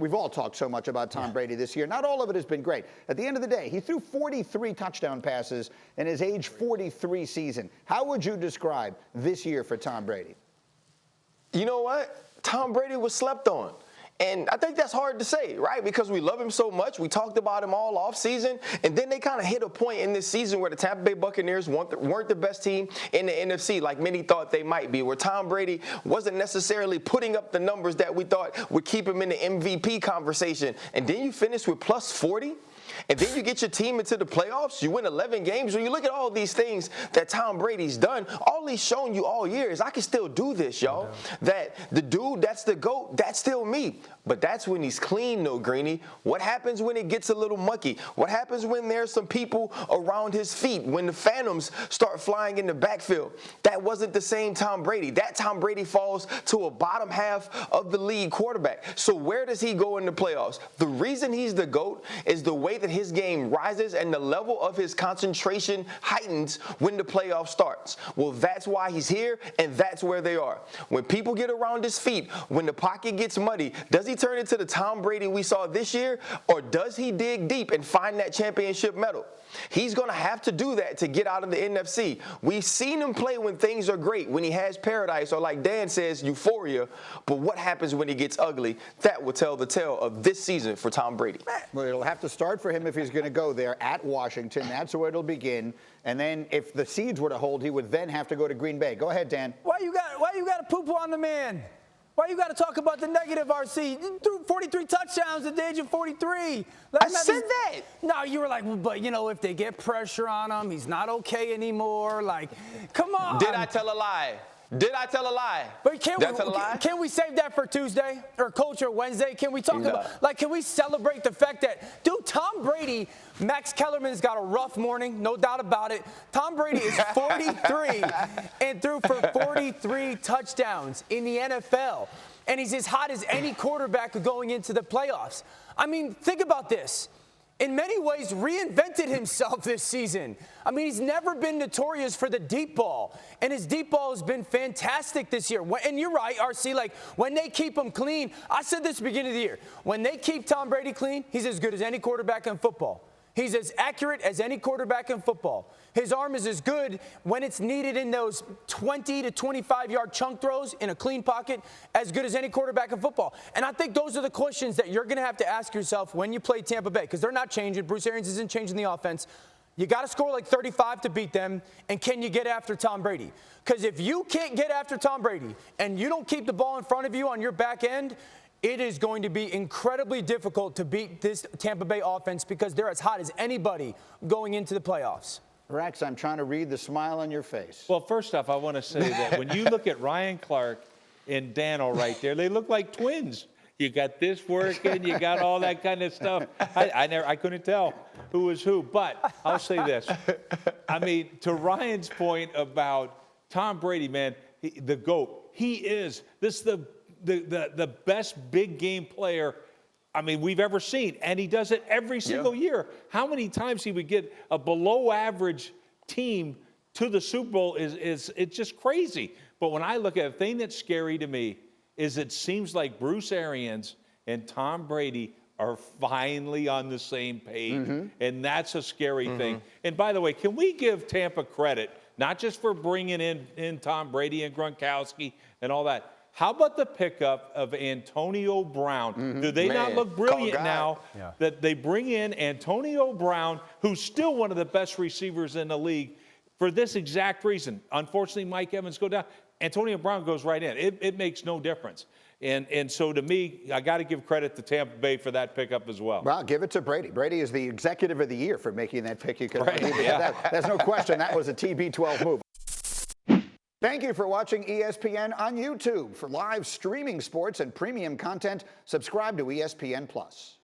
We've all talked so much about Tom Brady this year. Not all of it has been great. At the end of the day, he threw 43 touchdown passes in his age 43 season. How would you describe this year for Tom Brady? You know what? Tom Brady was slept on. And I think that's hard to say, right? Because we love him so much. We talked about him all offseason. And then they kind of hit a point in this season where the Tampa Bay Buccaneers weren't the best team in the NFC like many thought they might be, where Tom Brady wasn't necessarily putting up the numbers that we thought would keep him in the MVP conversation. And then you finish with plus 40. And then you get your team into the playoffs, you win 11 games. When you look at all these things that Tom Brady's done, all he's shown you all year is I can still do this, y'all. That the dude, that's the GOAT, that's still me. But that's when he's clean, no Greeny. What happens when it gets a little mucky? What happens when there's some people around his feet, when the phantoms start flying in the backfield? That wasn't the same Tom Brady. That Tom Brady falls to a bottom half of the league quarterback. So where does he go in the playoffs? The reason he's the GOAT is the way that his game rises and the level of his concentration heightens when the playoff starts. Well, that's why he's here, and that's where they are. When people get around his feet, when the pocket gets muddy, does he turn into the Tom Brady we saw this year, or does he dig deep and find that championship medal? He's going to have to do that to get out of the NFC. We've seen him play when things are great, when he has paradise, or like Dan says, euphoria. But what happens when it gets ugly? That will tell the tale of this season for Tom Brady. Well, it'll have to start for him if he's going to go there at Washington. That's where it'll begin. And then if the seeds were to hold, he would then have to go to Green Bay. Go ahead, Dan. Why you got to poo-poo on the man? Why you got to talk about the negative, RC? You threw 43 touchdowns at the age of 43. I said that. No, you were like, well, but, you know, if they get pressure on him, he's not okay anymore. Like, come on. Did I tell a lie? Did I tell a lie? But can we save that for Tuesday or Culture Wednesday? Can we talk about, like, can we celebrate the fact that, dude, Tom Brady, Max Kellerman's got a rough morning, no doubt about it. Tom Brady is 43 and threw for 43 touchdowns in the NFL. And he's as hot as any quarterback going into the playoffs. I mean, think about this. In many ways, reinvented himself this season. I mean, he's never been notorious for the deep ball, and his deep ball has been fantastic this year. And you're right, RC, like, when they keep him clean, I said this at the beginning of the year, when they keep Tom Brady clean, he's as good as any quarterback in football. He's as accurate as any quarterback in football. His arm is as good when it's needed in those 20 to 25-yard chunk throws in a clean pocket, as good as any quarterback in football. And I think those are the questions that you're going to have to ask yourself when you play Tampa Bay, because they're not changing. Bruce Arians isn't changing the offense. You got to score like 35 to beat them, and can you get after Tom Brady? Because if you can't get after Tom Brady and you don't keep the ball in front of you on your back end, it is going to be incredibly difficult to beat this Tampa Bay offense because they're as hot as anybody going into the playoffs. Rex, I'm trying to read the smile on your face. Well, first off, I want to say that when you look at Ryan Clark and Dano right there, they look like twins. You got this working, you got all that kind of stuff. I couldn't tell who was who, but I'll say this. I mean, to Ryan's point about Tom Brady, man, the GOAT, he is. This is the best big game player, I mean, we've ever seen. And he does it every single year. How many times he would get a below average team to the Super Bowl is it's just crazy. But when I look at it, the thing that's scary to me is it seems like Bruce Arians and Tom Brady are finally on the same page. And that's a scary thing. And by the way, can we give Tampa credit, not just for bringing in Tom Brady and Gronkowski and all that? How about the pickup of Antonio Brown? Do they not look brilliant now that they bring in Antonio Brown, who's still one of the best receivers in the league, for this exact reason? Unfortunately, Mike Evans go down. Antonio Brown goes right in. It makes no difference. And so to me, I got to give credit to Tampa Bay for that pickup as well. Well, give it to Brady. Brady is the executive of the year for making that pick. You could Right, there's no question that was a TB12 move. Thank you for watching ESPN on YouTube. For live streaming sports and premium content, subscribe to ESPN+.